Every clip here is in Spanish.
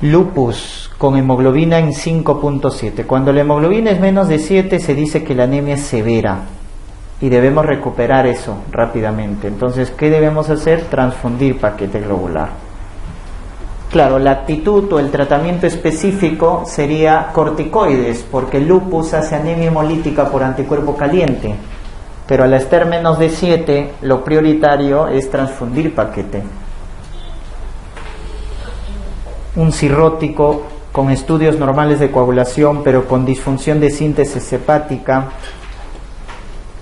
Lupus con hemoglobina en 5.7. Cuando la hemoglobina es menos de 7 se dice que la anemia es severa y debemos recuperar eso rápidamente. Entonces, ¿qué debemos hacer? Transfundir paquete globular. Claro, la actitud o el tratamiento específico sería corticoides, porque el lupus hace anemia hemolítica por anticuerpo caliente, pero al estar menos de 7 lo prioritario es transfundir paquete. Un cirrótico con estudios normales de coagulación pero con disfunción de síntesis hepática.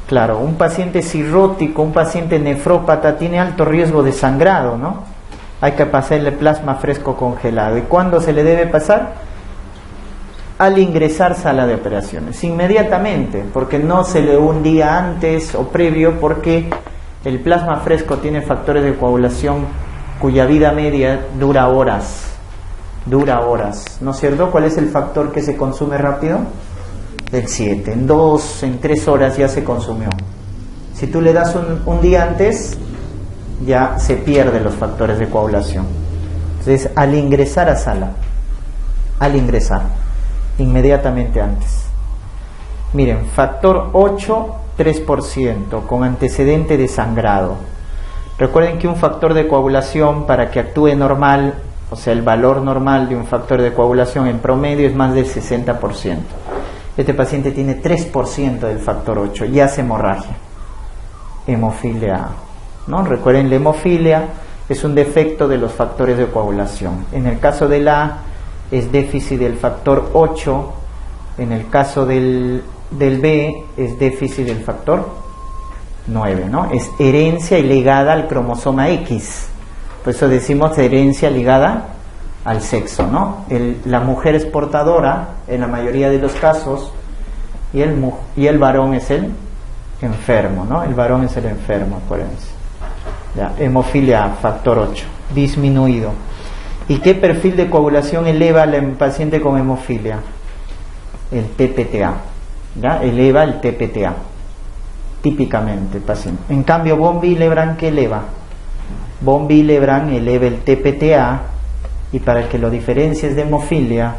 Claro, un paciente cirrótico, un paciente nefrópata tiene alto riesgo de sangrado, ¿no? Hay que pasarle plasma fresco congelado. ¿Y cuándo se le debe pasar? Al ingresar sala de operaciones, inmediatamente, porque no se le un día antes o previo, porque el plasma fresco tiene factores de coagulación cuya vida media dura horas, ¿no es cierto? ¿Cuál es el factor que se consume rápido? El 7, en 2, en 3 horas ya se consumió. Si tú le das un día antes, ya se pierden los factores de coagulación. Entonces, al ingresar a sala, inmediatamente antes. Miren, factor 8, 3%, con antecedente de sangrado. Recuerden que un factor de coagulación, para que actúe normal, o sea, el valor normal de un factor de coagulación en promedio es más del 60%. Este paciente tiene 3% del factor 8 y hace hemorragia, hemofilia A, ¿no? Recuerden, la hemofilia es un defecto de los factores de coagulación. En el caso del A es déficit del factor 8, en el caso del B es déficit del factor 9, ¿no? Es herencia y ligada al cromosoma X. Por eso decimos herencia ligada al sexo, ¿no? La mujer es portadora en la mayoría de los casos y el varón es el enfermo, ¿no? El varón es el enfermo, acuérdense. Ya, hemofilia A, factor 8, disminuido. ¿Y qué perfil de coagulación eleva al paciente con hemofilia? El TPTA, ¿ya? Eleva el TPTA, típicamente el paciente. En cambio, von Willebrand, ¿qué eleva? Von Willebrand eleva el TPTA, y para que lo diferencies de hemofilia,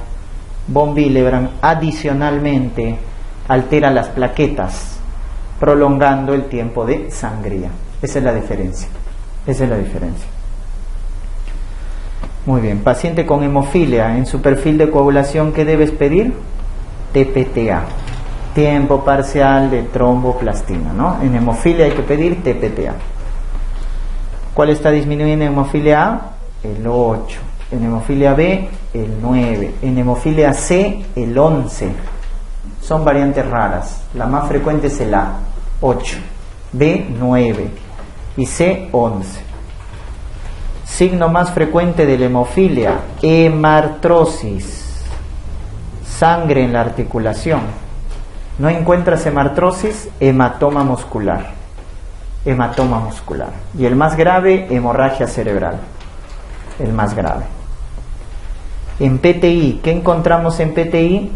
von Willebrand adicionalmente altera las plaquetas, prolongando el tiempo de sangría. Esa es la diferencia. Muy bien, paciente con hemofilia, en su perfil de coagulación, ¿qué debes pedir? TPTA, tiempo parcial de tromboplastina, ¿no? En hemofilia hay que pedir TPTA. ¿Cuál está disminuyendo en hemofilia A? El 8. En hemofilia B, el 9. En hemofilia C, el 11. Son variantes raras. La más frecuente es el A, 8. B, 9. Y C, 11. Signo más frecuente de la hemofilia: hemartrosis, sangre en la articulación. ¿No encuentras hemartrosis? Hematoma muscular. Y el más grave, hemorragia cerebral. El más grave. En PTI, ¿qué encontramos en PTI?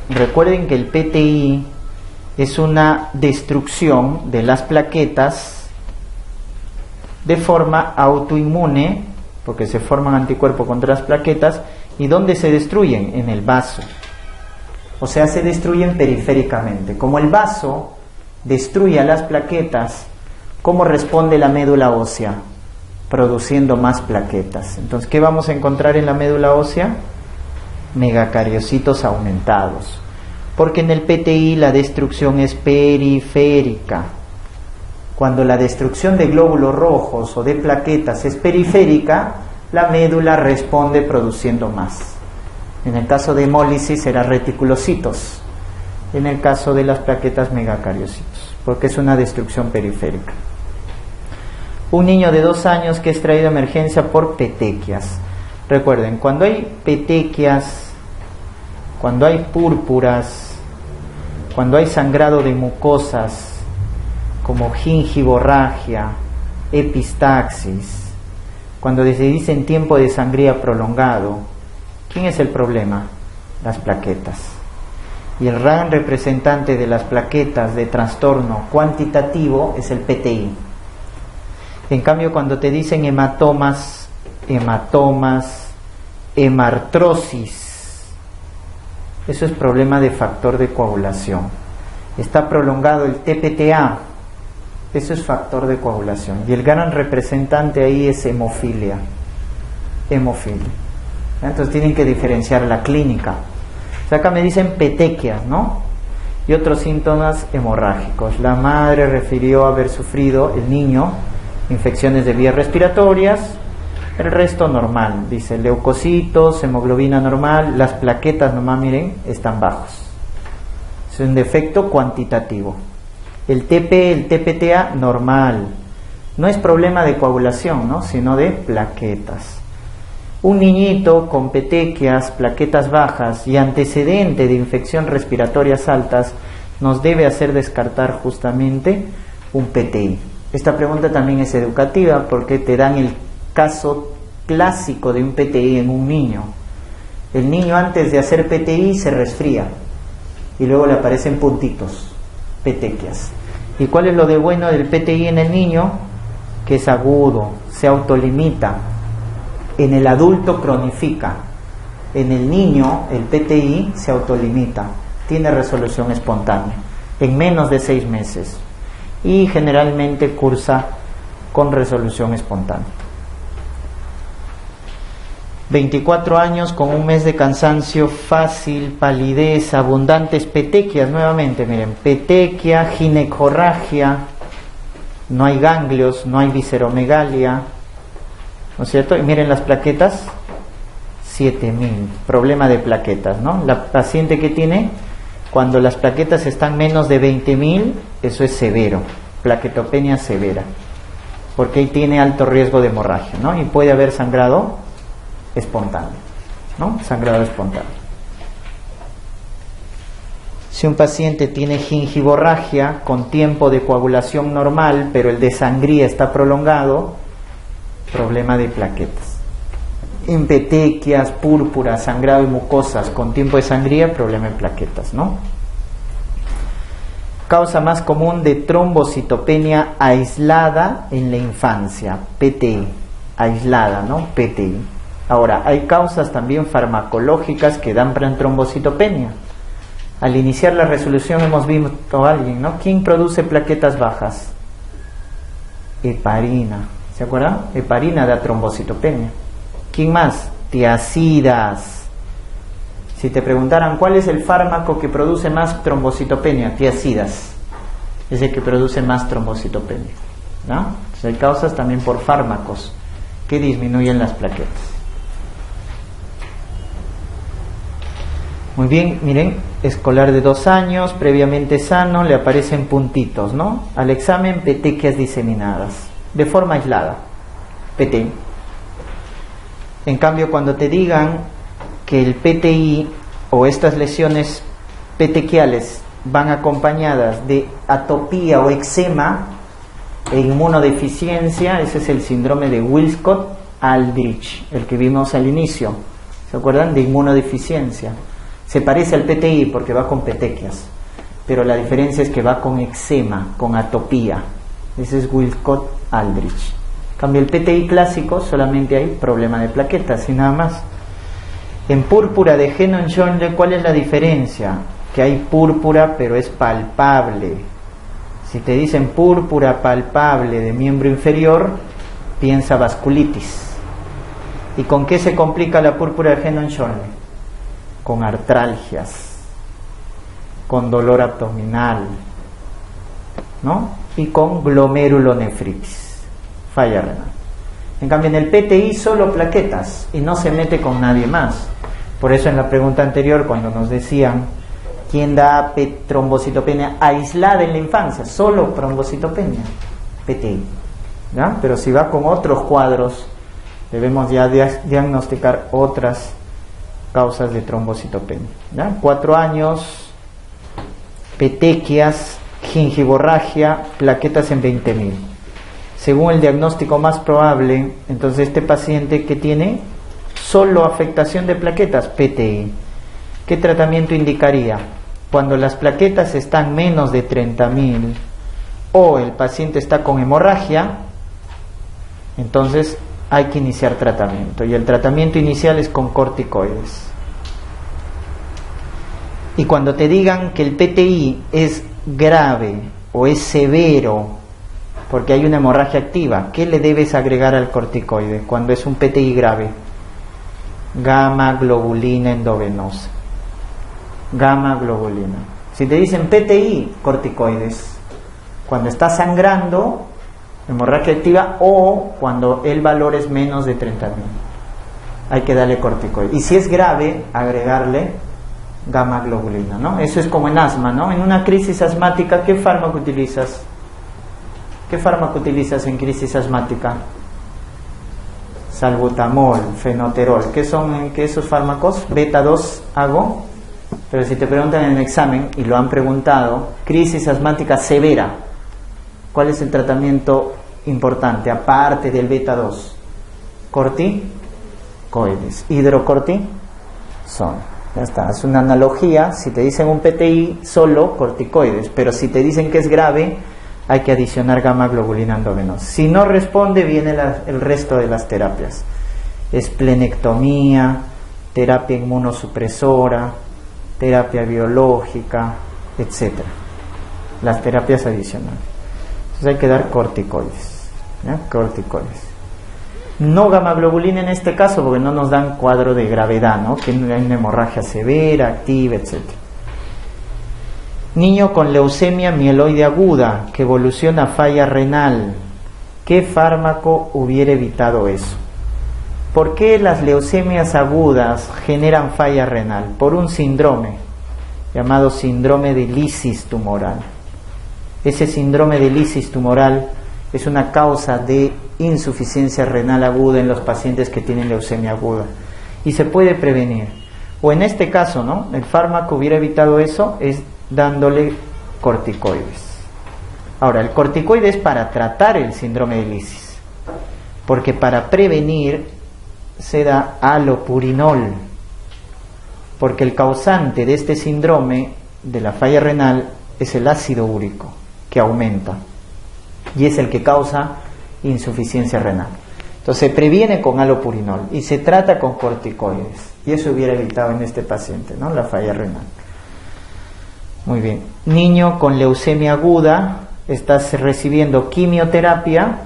Recuerden que el PTI es una destrucción de las plaquetas de forma autoinmune, porque se forman anticuerpos contra las plaquetas. ¿Y dónde se destruyen? En el vaso. O sea, se destruyen periféricamente. Como el vaso destruye a las plaquetas, ¿cómo responde la médula ósea? Produciendo más plaquetas. Entonces, ¿qué vamos a encontrar en la médula ósea? Megacariocitos aumentados. Porque en el PTI la destrucción es periférica. Cuando la destrucción de glóbulos rojos o de plaquetas es periférica, la médula responde produciendo más. En el caso de hemólisis será reticulocitos. En el caso de las plaquetas, megacariocitos, porque es una destrucción periférica. Un niño de 2 años que es traído a emergencia por petequias. Recuerden, cuando hay petequias, cuando hay púrpuras, cuando hay sangrado de mucosas, como gingivorragia, epistaxis, cuando se dice en tiempo de sangría prolongado, ¿quién es el problema? Las plaquetas. Y el gran representante de las plaquetas de trastorno cuantitativo es el PTI. En cambio, cuando te dicen hematomas, hemartrosis. Eso es problema de factor de coagulación. Está prolongado el TPTA. Eso es factor de coagulación. Y el gran representante ahí es hemofilia. Hemofilia. Entonces tienen que diferenciar la clínica. O sea, acá me dicen petequias, ¿no? Y otros síntomas hemorrágicos. La madre refirió haber sufrido, el niño, infecciones de vías respiratorias. El resto normal, dice, leucocitos, hemoglobina normal, las plaquetas nomás, miren, están bajos. Es un defecto cuantitativo. El TP, el TPTA, normal. No es problema de coagulación, ¿no? Sino de plaquetas. Un niñito con petequias, plaquetas bajas y antecedente de infección respiratorias altas nos debe hacer descartar justamente un PTI. Esta pregunta también es educativa porque te dan el caso clásico de un PTI en un niño. El niño antes de hacer PTI se resfría y luego le aparecen puntitos, petequias. ¿Y cuál es lo de bueno del PTI en el niño? Que es agudo, se autolimita. En el adulto cronifica. En el niño el PTI se autolimita, tiene resolución espontánea en menos de 6 meses y generalmente cursa con resolución espontánea. 24 años con un mes de cansancio fácil, palidez, abundantes petequias, nuevamente miren, petequia, ginecorragia, no hay ganglios, no hay visceromegalia, ¿no es cierto? Y miren las plaquetas, 7000, problema de plaquetas, ¿no? La paciente que tiene, cuando las plaquetas están menos de 20.000, eso es severo, plaquetopenia severa, porque ahí tiene alto riesgo de hemorragia, ¿no? Y puede haber sangrado espontáneo, ¿no? Sangrado espontáneo. Si un paciente tiene gingivorragia con tiempo de coagulación normal, pero el de sangría está prolongado, problema de plaquetas. En petequias, púrpuras, sangrado y mucosas con tiempo de sangría, problema de plaquetas, ¿no? Causa más común de trombocitopenia aislada en la infancia, PTI, aislada, ¿no? PTI. Ahora, hay causas también farmacológicas que dan trombocitopenia. Al iniciar la resolución hemos visto a alguien, ¿no? ¿Quién produce plaquetas bajas? Heparina. ¿Se acuerdan? Heparina da trombocitopenia. ¿Quién más? Tiacidas. Si te preguntaran cuál es el fármaco que produce más trombocitopenia, tiacidas. Es el que produce más trombocitopenia, ¿no? Entonces hay causas también por fármacos que disminuyen las plaquetas. Muy bien, miren, escolar de 2 años, previamente sano, le aparecen puntitos, ¿no? Al examen, petequias diseminadas, de forma aislada, PTI. En cambio, cuando te digan que el PTI o estas lesiones petequiales van acompañadas de atopía o eczema e inmunodeficiencia, ese es el síndrome de Wiskott-Aldrich, el que vimos al inicio, ¿se acuerdan? De inmunodeficiencia. Se parece al PTI porque va con petequias, pero la diferencia es que va con eczema, con atopía. Ese es Wiskott-Aldrich. En cambio, el PTI clásico solamente hay problema de plaquetas y nada más. En púrpura de Henon-Jones, ¿cuál es la diferencia? Que hay púrpura, pero es palpable. Si te dicen púrpura palpable de miembro inferior, piensa vasculitis. ¿Y con qué se complica la púrpura de Henon-Jones? Con artralgias, con dolor abdominal, ¿no? Y con glomerulonefritis, falla renal. En cambio, en el PTI solo plaquetas y no se mete con nadie más. Por eso en la pregunta anterior, cuando nos decían ¿quién da trombocitopenia aislada en la infancia? Solo trombocitopenia, PTI, ¿ya? Pero si va con otros cuadros, debemos ya diagnosticar otras causas de trombocitopenia, ¿ya? 4 años, petequias, gingivorragia, plaquetas en 20.000. Según el diagnóstico más probable, entonces este paciente que tiene solo afectación de plaquetas, PTI. ¿Qué tratamiento indicaría? Cuando las plaquetas están menos de 30.000 o el paciente está con hemorragia, entonces hay que iniciar tratamiento, y el tratamiento inicial es con corticoides. Y cuando te digan que el PTI es grave o es severo porque hay una hemorragia activa, ¿qué le debes agregar al corticoide cuando es un PTI grave? Gamma globulina endovenosa. Gamma globulina. Si te dicen PTI, corticoides. Cuando está sangrando, hemorragia activa, o cuando el valor es menos de 30.000, hay que darle corticoides. Y si es grave, agregarle gamma globulina, ¿no? Eso es como en asma, ¿no? En una crisis asmática, ¿qué fármaco utilizas? ¿Qué fármaco utilizas en crisis asmática? Salbutamol, fenoterol. ¿Qué son esos fármacos? Beta 2 hago. Pero si te preguntan en el examen, y lo han preguntado, crisis asmática severa, ¿cuál es el tratamiento importante aparte del beta 2? Corticoides. Hidrocortisona. Ya está, es una analogía. Si te dicen un PTI, solo corticoides, pero si te dicen que es grave, hay que adicionar gamma globulina endovenosa. Si no responde, viene el resto de las terapias: esplenectomía, terapia inmunosupresora, terapia biológica, etcétera. Las terapias adicionales. Entonces hay que dar corticoides, ¿ya? Corticoides. No gamma globulina en este caso, porque no nos dan cuadro de gravedad, ¿no? Que hay una hemorragia severa, activa, etcétera. Niño con leucemia mieloide aguda que evoluciona a falla renal, ¿qué fármaco hubiera evitado eso? ¿Por qué las leucemias agudas generan falla renal? Por un síndrome llamado síndrome de lisis tumoral. Ese síndrome de lisis tumoral es una causa de insuficiencia renal aguda en los pacientes que tienen leucemia aguda, y se puede prevenir. O en este caso, ¿no? El fármaco hubiera evitado eso es dándole corticoides. Ahora, el corticoide es para tratar el síndrome de lisis, porque para prevenir se da alopurinol, porque el causante de este síndrome de la falla renal es el ácido úrico, que aumenta, y es el que causa insuficiencia renal. Entonces se previene con alopurinol y se trata con corticoides, y eso hubiera evitado en este paciente, ¿no? La falla renal. Muy bien. Niño con leucemia aguda, estás recibiendo quimioterapia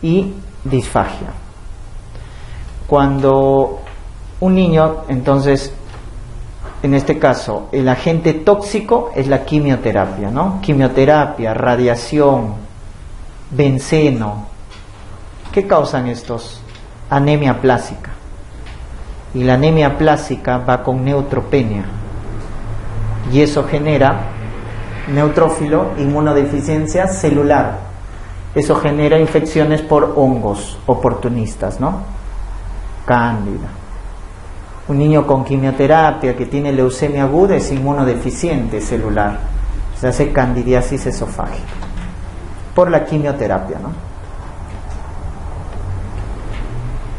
y disfagia. Cuando un niño, entonces, en este caso, el agente tóxico es la quimioterapia, ¿no? Quimioterapia, radiación, benceno. ¿Qué causan estos? Anemia plásica. Y la anemia plásica va con neutropenia. Y eso genera neutrófilo, inmunodeficiencia celular. Eso genera infecciones por hongos oportunistas, ¿no? Cándida. Un niño con quimioterapia que tiene leucemia aguda es inmunodeficiente celular. Se hace candidiasis esofágica por la quimioterapia, ¿no?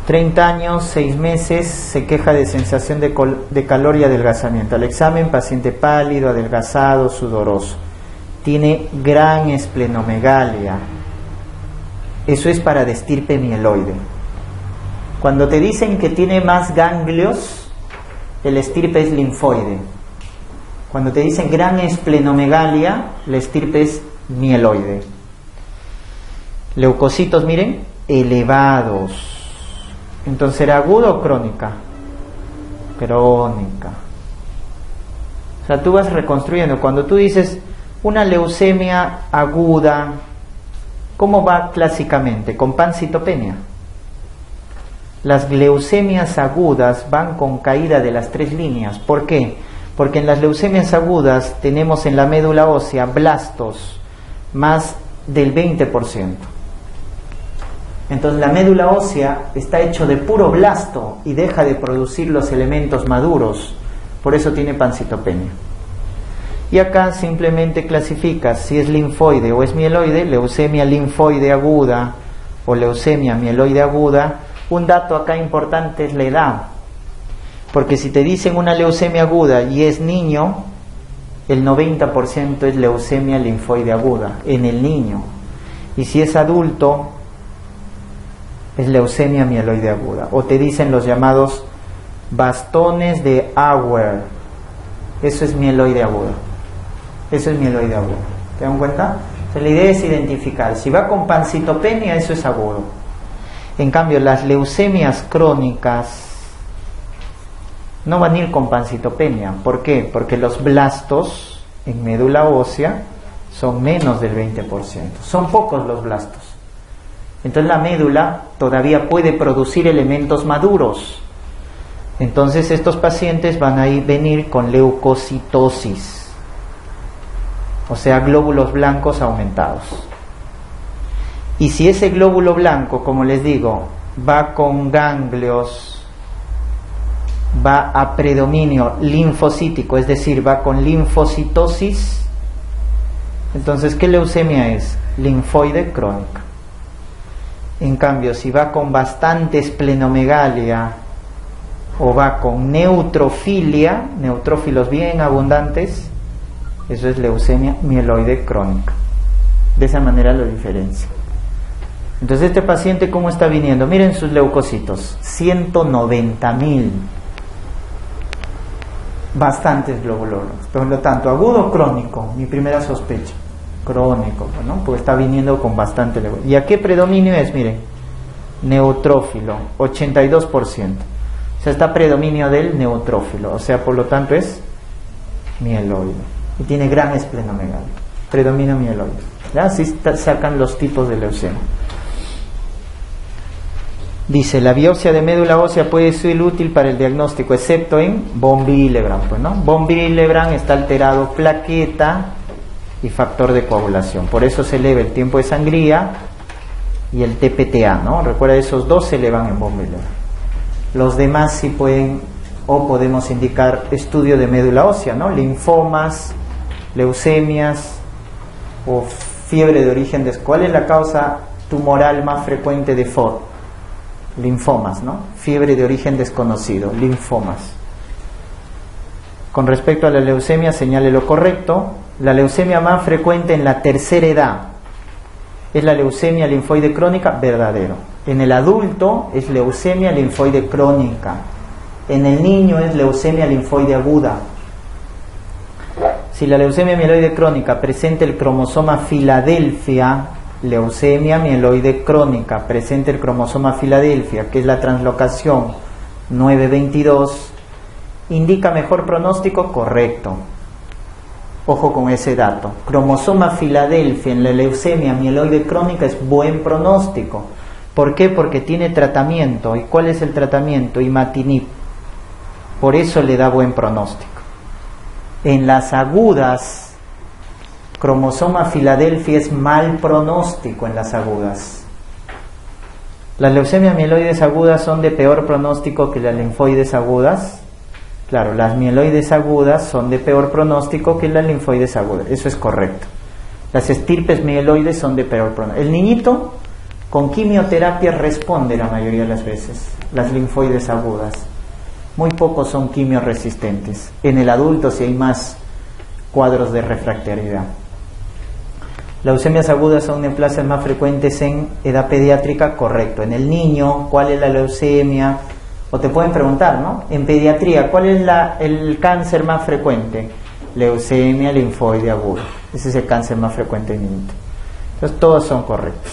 30 años, 6 meses, se queja de sensación de calor y adelgazamiento. Al examen, paciente pálido, adelgazado, sudoroso. Tiene gran esplenomegalia. Eso es para de estirpe mieloide. Cuando te dicen que tiene más ganglios, el estirpe es linfoide. Cuando te dicen gran esplenomegalia, la estirpe es mieloide. Leucocitos, miren, elevados. Entonces, ¿era aguda o crónica? Crónica. O sea, tú vas reconstruyendo. Cuando tú dices una leucemia aguda, ¿cómo va clásicamente? Con pancitopenia. Las leucemias agudas van con caída de las 3 líneas. ¿Por qué? Porque en las leucemias agudas tenemos en la médula ósea blastos más del 20%. Entonces la médula ósea está hecho de puro blasto y deja de producir los elementos maduros. Por eso tiene pancitopenia. Y acá simplemente clasificas si es linfoide o es mieloide, leucemia linfoide aguda o leucemia mieloide aguda. Un dato acá importante es la edad. Porque si te dicen una leucemia aguda y es niño, el 90% es leucemia linfoide aguda en el niño. Y si es adulto, es leucemia mieloide aguda. O te dicen los llamados bastones de Auer, eso es mieloide aguda. Eso es mieloide aguda. ¿Te dan cuenta? Entonces, la idea es identificar. Si va con pancitopenia, eso es agudo. En cambio, las leucemias crónicas no van a ir con pancitopenia. ¿Por qué? Porque los blastos en médula ósea son menos del 20%. Son pocos los blastos. Entonces la médula todavía puede producir elementos maduros. Entonces estos pacientes van a venir con leucocitosis, o sea, glóbulos blancos aumentados. Y si ese glóbulo blanco, como les digo, va con ganglios, va a predominio linfocítico, es decir, va con linfocitosis, entonces, ¿qué leucemia es? Linfoide crónica. En cambio, si va con bastante esplenomegalia o va con neutrofilia, neutrófilos bien abundantes, eso es leucemia mieloide crónica. De esa manera lo diferencia. Entonces, este paciente, ¿cómo está viniendo? Miren sus leucocitos, 190.000. Bastantes glóbulos. Por lo tanto, agudo o crónico, mi primera sospecha. Crónico, ¿no? Porque está viniendo con bastante leucemia. ¿Y a qué predominio es? Miren, neutrófilo, 82%. O sea, está predominio del neutrófilo. O sea, por lo tanto es mieloide. Y tiene gran esplenomegalia. Predominio mieloide. ¿Ya? Así sacan los tipos de leucemia. Dice, la biopsia de médula ósea puede ser útil para el diagnóstico, excepto en von Willebrand, pues, ¿no? Von Willebrand está alterado plaqueta y factor de coagulación. Por eso se eleva el tiempo de sangría y el TPTA, ¿no? Recuerda, esos dos se elevan en von Willebrand. Los demás sí pueden, o podemos indicar estudio de médula ósea, ¿no? Linfomas, leucemias o fiebre de origen ¿Cuál es la causa tumoral más frecuente de FOD? Linfomas, ¿no? Fiebre de origen desconocido, linfomas. Con respecto a la leucemia, señale lo correcto. La leucemia más frecuente en la tercera edad es la leucemia linfoide crónica, verdadero. En el adulto es leucemia linfoide crónica. En el niño es leucemia linfoide aguda. Si la leucemia mieloide crónica presenta el cromosoma Filadelfia, leucemia mieloide crónica presenta el cromosoma Filadelfia, que es la translocación 922, indica mejor pronóstico, correcto. Ojo con ese dato. Cromosoma Filadelfia en la leucemia mieloide crónica es buen pronóstico. ¿Por qué? Porque tiene tratamiento. ¿Y cuál es el tratamiento? Imatinib. Por eso le da buen pronóstico. En las agudas, cromosoma Filadelfia es mal pronóstico en las agudas. Las leucemias mieloides agudas son de peor pronóstico que las linfoides agudas. Claro, las mieloides agudas son de peor pronóstico que las linfoides agudas. Eso es correcto. Las estirpes mieloides son de peor pronóstico. El niñito con quimioterapia responde la mayoría de las veces. Las linfoides agudas. Muy pocos son quimioresistentes. En el adulto sí hay más cuadros de refractariedad. Leucemias agudas son neoplasias más frecuentes en edad pediátrica, correcto. En el niño, ¿cuál es la leucemia? O te pueden preguntar, ¿no? En pediatría, ¿cuál es el cáncer más frecuente? Leucemia linfoide aguda. Ese es el cáncer más frecuente en niños. Entonces, todos son correctos.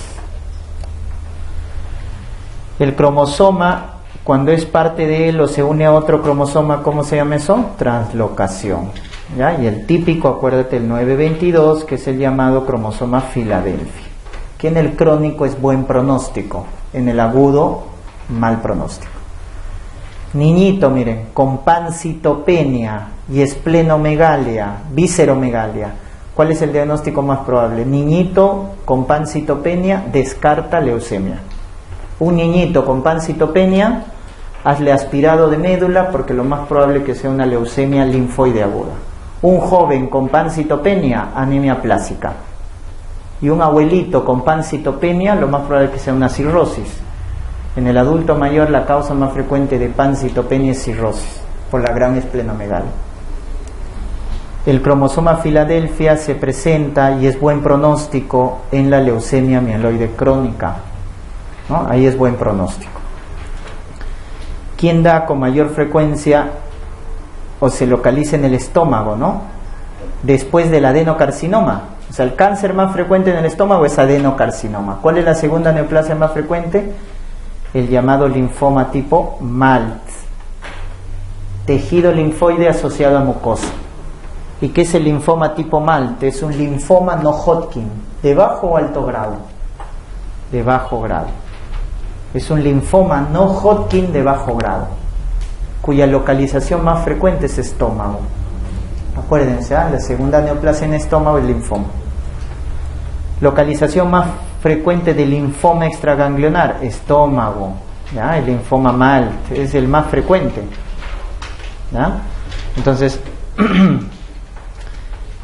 El cromosoma, cuando es parte de él o se une a otro cromosoma, ¿cómo se llama eso? Translocación. ¿Ya? Y el típico, acuérdate, el 922, que es el llamado cromosoma Filadelfia, que en el crónico es buen pronóstico, en el agudo, mal pronóstico. Niñito, miren, con pancitopenia y esplenomegalia, visceromegalia, ¿cuál es el diagnóstico más probable? Niñito con pancitopenia descarta leucemia. Un niñito con pancitopenia, hazle aspirado de médula porque lo más probable es que sea una leucemia linfoide aguda. Un joven con pancitopenia, anemia plásica. Y un abuelito con pancitopenia, lo más probable es que sea una cirrosis. En el adulto mayor, la causa más frecuente de pancitopenia es cirrosis, por la gran esplenomegalia. El cromosoma Filadelfia se presenta y es buen pronóstico en la leucemia mieloide crónica. ¿no? Ahí es buen pronóstico. ¿Quién da con mayor frecuencia o se localiza en el estómago, ¿no? Después del adenocarcinoma? O sea, el cáncer más frecuente en el estómago es adenocarcinoma. ¿Cuál es la segunda neoplasia más frecuente? El llamado linfoma tipo MALT, tejido linfoide asociado a mucosa. ¿Y qué es el linfoma tipo MALT? Es un linfoma no Hodgkin, de bajo o alto grado. De bajo grado. Es un linfoma no Hodgkin de bajo grado, cuya localización más frecuente es estómago. Acuérdense, la segunda neoplasia en estómago es linfoma. Localización más frecuente del linfoma extraganglionar, estómago. ¿Ya? El linfoma MALT es el más frecuente. ¿Ya? Entonces,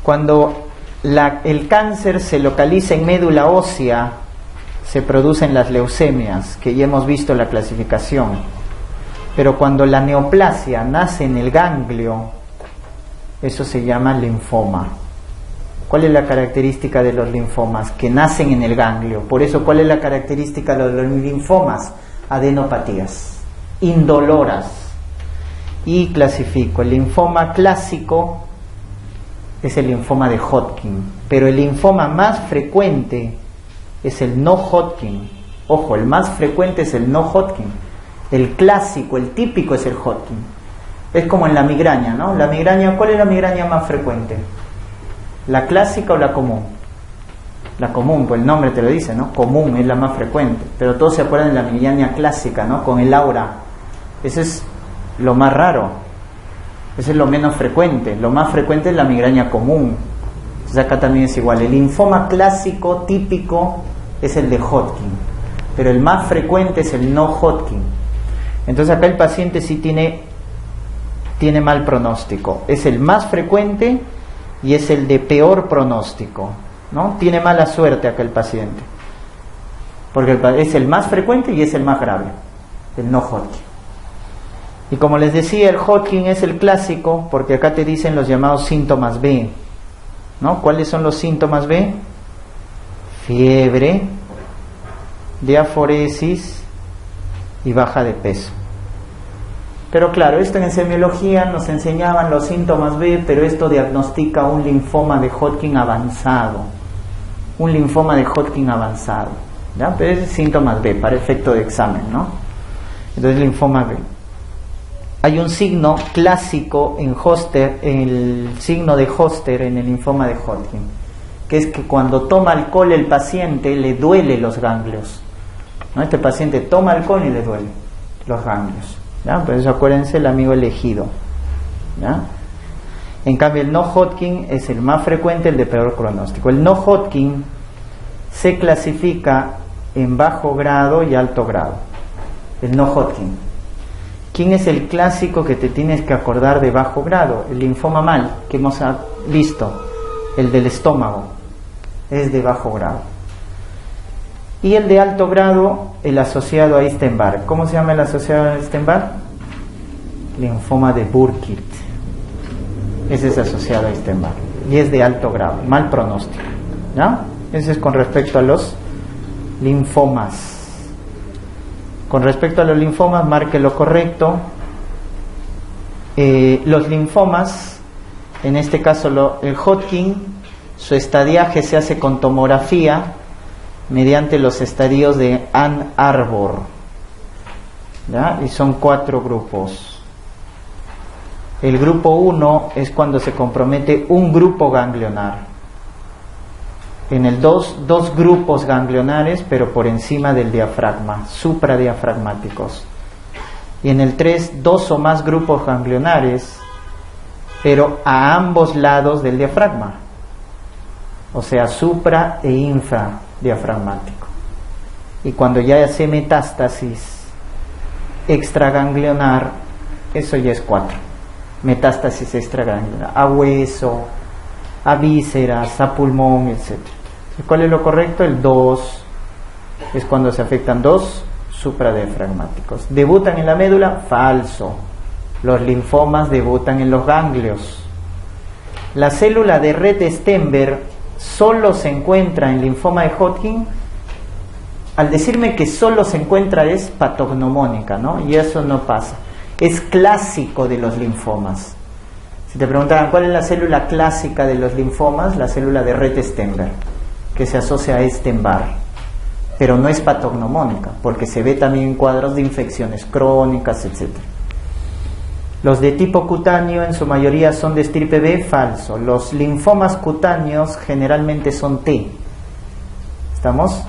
cuando el cáncer se localiza en médula ósea, se producen las leucemias, que ya hemos visto la clasificación. Pero cuando la neoplasia nace en el ganglio, eso se llama linfoma. ¿Cuál es la característica de los linfomas? Que nacen en el ganglio. Por eso, ¿cuál es la característica de los linfomas? Adenopatías, indoloras. Y clasifico, el linfoma clásico es el linfoma de Hodgkin, pero el linfoma más frecuente es el no Hodgkin. Ojo, el más frecuente es el no Hodgkin. El clásico, el típico es el Hodgkin. Es como en la migraña, ¿no? La migraña, ¿cuál es la migraña más frecuente? ¿La clásica o la común? La común, pues el nombre te lo dice, ¿no? Común es la más frecuente. Pero todos se acuerdan de la migraña clásica, ¿no? Con el aura. Ese es lo más raro. Ese es lo menos frecuente. Lo más frecuente es la migraña común. Entonces acá también es igual. El linfoma clásico, típico, es el de Hodgkin. Pero el más frecuente es el no Hodgkin. Entonces acá el paciente sí tiene mal pronóstico. Es el más frecuente y es el de peor pronóstico, ¿no? Tiene mala suerte acá el paciente, porque es el más frecuente y es el más grave, el no Hodgkin. Y como les decía, el Hodgkin es el clásico, porque acá te dicen los llamados síntomas B, ¿no? ¿Cuáles son los síntomas B? Fiebre, diaforesis y baja de peso. Pero claro, esto en semiología nos enseñaban los síntomas B, pero esto diagnostica un linfoma de Hodgkin avanzado. Un linfoma de Hodgkin avanzado, ¿ya? Pero es síntomas B, para efecto de examen, ¿no? Entonces, linfoma B. Hay un signo clásico en Hoster, el signo de Hoster en el linfoma de Hodgkin, que es que cuando toma alcohol el paciente le duele los ganglios, ¿no? Este paciente toma alcohol y le duele los ganglios. ¿Ya? Por eso acuérdense, el amigo elegido, ¿ya? En cambio el no Hodgkin es el más frecuente, el de peor pronóstico. El no Hodgkin se clasifica en bajo grado y alto grado. El no Hodgkin. ¿Quién es el clásico que te tienes que acordar de bajo grado? El linfoma MALT, que hemos visto, el del estómago, es de bajo grado. Y el de alto grado, el asociado a Epstein-Barr. ¿Cómo se llama el asociado a Epstein-Barr? Linfoma de Burkitt. Ese es asociado a Epstein-Barr. Y es de alto grado, mal pronóstico, ¿ya? Ese es con respecto a los linfomas. Con respecto a los linfomas, marque lo correcto. Los linfomas, en este caso el Hodgkin, su estadiaje se hace con tomografía mediante los estadios de Ann Arbor, ¿ya? Y son 4 grupos. El grupo 1 es cuando se compromete un grupo ganglionar. En el 2, 2 grupos ganglionares, pero por encima del diafragma, supradiafragmáticos. Y en el 3, 2 o más grupos ganglionares, pero a ambos lados del diafragma, o sea, supra e infradiafragmático. Y cuando ya hace metástasis extraganglionar, eso ya es 4. Metástasis extraganglionar, a hueso, a vísceras, a pulmón, etc. ¿Cuál es lo correcto? El 2 es cuando se afectan 2 supradiafragmáticos. ¿Debutan en la médula? Falso. Los linfomas debutan en los ganglios. La célula de Rett-Steinberg solo se encuentra en linfoma de Hodgkin al decirme que solo se encuentra es patognomónica, ¿no? Y eso no pasa. Es clásico de los linfomas. Si te preguntaran cuál es la célula clásica de los linfomas, la célula de Rett-Steinberg, que se asocia a Epstein-Barr, pero no es patognomónica, porque se ve también en cuadros de infecciones crónicas, etc. Los de tipo cutáneo en su mayoría son de estirpe B, falso. Los linfomas cutáneos generalmente son T. ¿Estamos?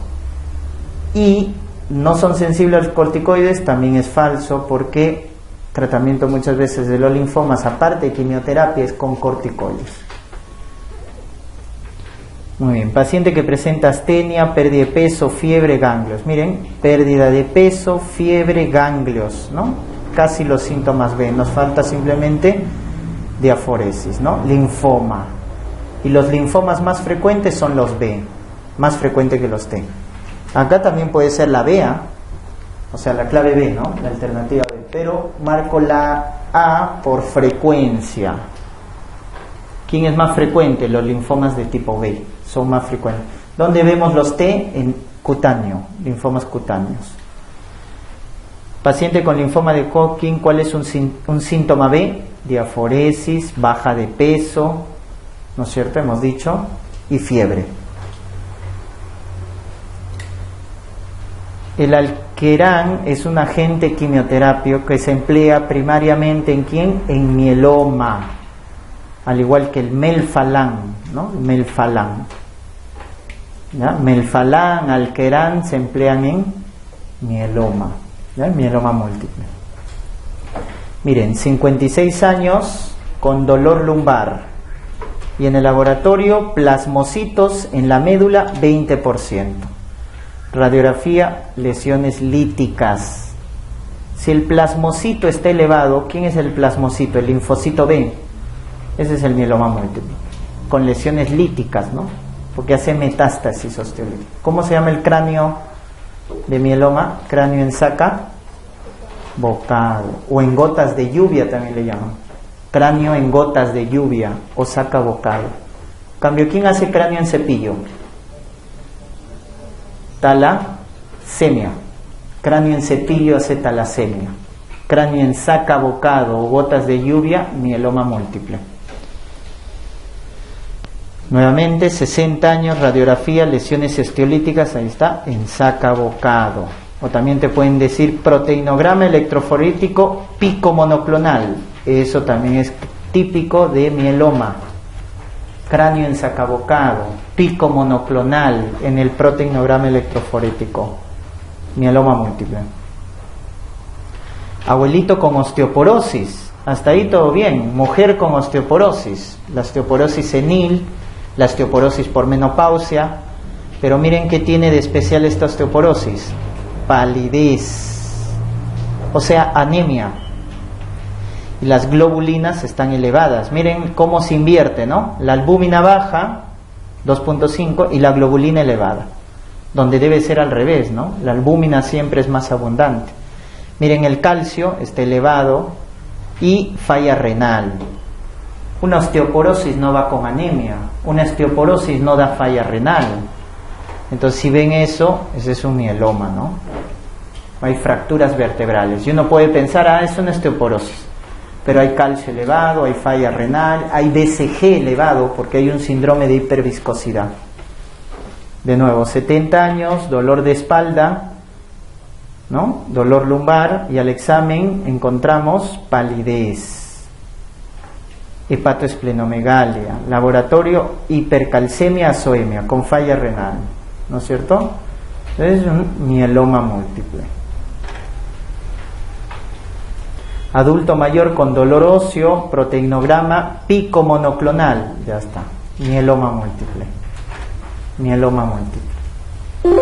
Y no son sensibles a los corticoides, también es falso, porque tratamiento muchas veces de los linfomas, aparte de quimioterapia, es con corticoides. Muy bien, paciente que presenta astenia, pérdida de peso, fiebre, ganglios. Miren, pérdida de peso, fiebre, ganglios, ¿no? Casi los síntomas B, nos falta simplemente diaforesis, ¿no? Linfoma. Y los linfomas más frecuentes son los B, más frecuentes que los T. Acá también puede ser la BA, o sea, la clave B, ¿no? La alternativa B, pero marco la A por frecuencia. ¿Quién es más frecuente? Los linfomas de tipo B son más frecuentes. ¿Dónde vemos los T? En cutáneo, linfomas cutáneos. Paciente con linfoma de Hodgkin, ¿cuál es un síntoma B? Diaforesis, baja de peso, ¿no es cierto? Hemos dicho, y fiebre. El alquerán es un agente quimioterápico que se emplea primariamente ¿en quién? En mieloma, al igual que el melfalán, ¿no? Melfalán. ¿Ya? Melfalán, alquerán se emplean en mieloma, ¿ya? Mieloma múltiple. Miren, 56 años con dolor lumbar y en el laboratorio plasmocitos en la médula 20%. Radiografía, lesiones líticas. Si el plasmocito está elevado, ¿quién es el plasmocito? El linfocito B. Ese es el mieloma múltiple, con lesiones líticas, ¿no? Porque hace metástasis osteolítica. ¿Cómo se llama el cráneo de mieloma? Cráneo en saca bocado, o en gotas de lluvia también le llaman. Cráneo en gotas de lluvia o saca bocado. Cambio, ¿quién hace cráneo en cepillo? Talasemia. Cráneo en cepillo hace talasemia. Cráneo en saca bocado o gotas de lluvia, mieloma múltiple. Nuevamente, 60 años, radiografía, lesiones osteolíticas, ahí está, en saca bocado. O también te pueden decir proteinograma electroforético pico monoclonal. Eso también es típico de mieloma. Cráneo en saca bocado, pico monoclonal en el proteinograma electroforético. Mieloma múltiple. Abuelito con osteoporosis. Hasta ahí todo bien. Mujer con osteoporosis. La osteoporosis senil, la osteoporosis por menopausia. Pero miren qué tiene de especial esta osteoporosis. Palidez. O sea, anemia. Y las globulinas están elevadas. Miren cómo se invierte, ¿no? La albúmina baja, 2.5, y la globulina elevada. Donde debe ser al revés, ¿no? La albúmina siempre es más abundante. Miren, el calcio está elevado y falla renal. Una osteoporosis no va con anemia. Una osteoporosis no da falla renal. Entonces, si ven eso, ese es un mieloma, ¿no? Hay fracturas vertebrales. Y uno puede pensar, es una osteoporosis. Pero hay calcio elevado, hay falla renal, hay BCG elevado, porque hay un síndrome de hiperviscosidad. De nuevo, 70 años, dolor de espalda, ¿no? Dolor lumbar, y al examen encontramos palidez, hepatoesplenomegalia, laboratorio hipercalcemia azoemia con falla renal, ¿no es cierto? Es un mieloma múltiple. Adulto mayor con dolor óseo, proteinograma pico monoclonal, ya está, mieloma múltiple. Mieloma múltiple.